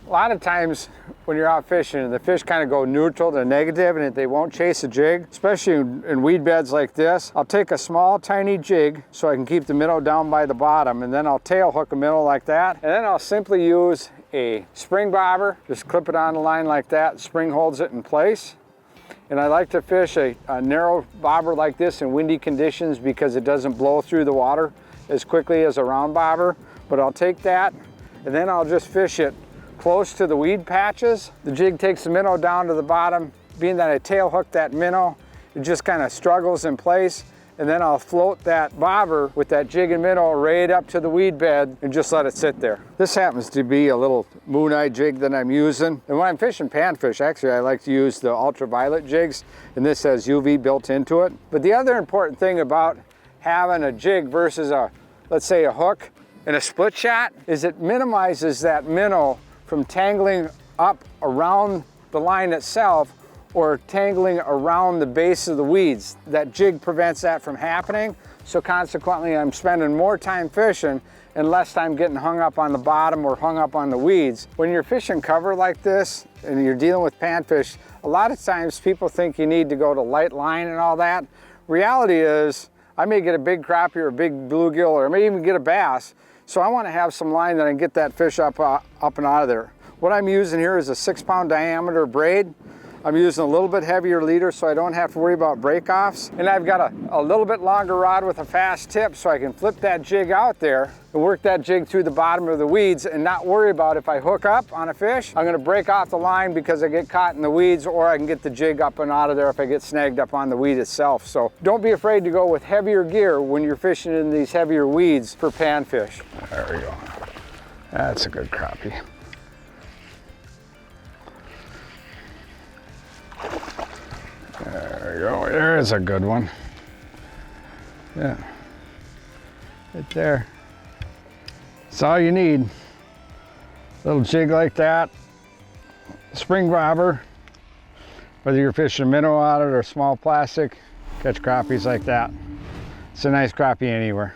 A lot of times when you're out fishing, the fish kind of go neutral to negative and they won't chase a jig, especially in weed beds like this. I'll take a small, tiny jig so I can keep the minnow down by the bottom, and then I'll tail hook a minnow like that. And then I'll simply use a spring bobber, just clip it on the line like that. Spring holds it in place. And I like to fish a narrow bobber like this in windy conditions because it doesn't blow through the water as quickly as a round bobber. But I'll take that and then I'll just fish it close to the weed patches. The jig takes the minnow down to the bottom. Being that I tail hook that minnow, it just kind of struggles in place. And then I'll float that bobber with that jig and minnow right up to the weed bed and just let it sit there. This happens to be a little moon eye jig that I'm using. And when I'm fishing panfish, actually I like to use the ultraviolet jigs, and this has UV built into it. But the other important thing about having a jig versus let's say a hook and a split shot, is it minimizes that minnow from tangling up around the line itself or tangling around the base of the weeds. That jig prevents that from happening, so consequently I'm spending more time fishing and less time getting hung up on the bottom or hung up on the weeds. When you're fishing cover like this and you're dealing with panfish, a lot of times people think you need to go to light line and all that. Reality is, I may get a big crappie or a big bluegill, or I may even get a bass, so I want to have some line that I can get that fish up and out of there. What I'm using here is a 6-pound diameter braid. I'm using a little bit heavier leader so I don't have to worry about break-offs. And I've got a little bit longer rod with a fast tip so I can flip that jig out there and work that jig through the bottom of the weeds and not worry about if I hook up on a fish, I'm gonna break off the line because I get caught in the weeds, or I can get the jig up and out of there if I get snagged up on the weed itself. So don't be afraid to go with heavier gear when you're fishing in these heavier weeds for panfish. There we go. That's a good crappie. There we go, there is a good one. Yeah, right there. That's all you need. Little jig like that, spring bobber, whether you're fishing a minnow out of it or small plastic, catch crappies like that. It's a nice crappie anywhere.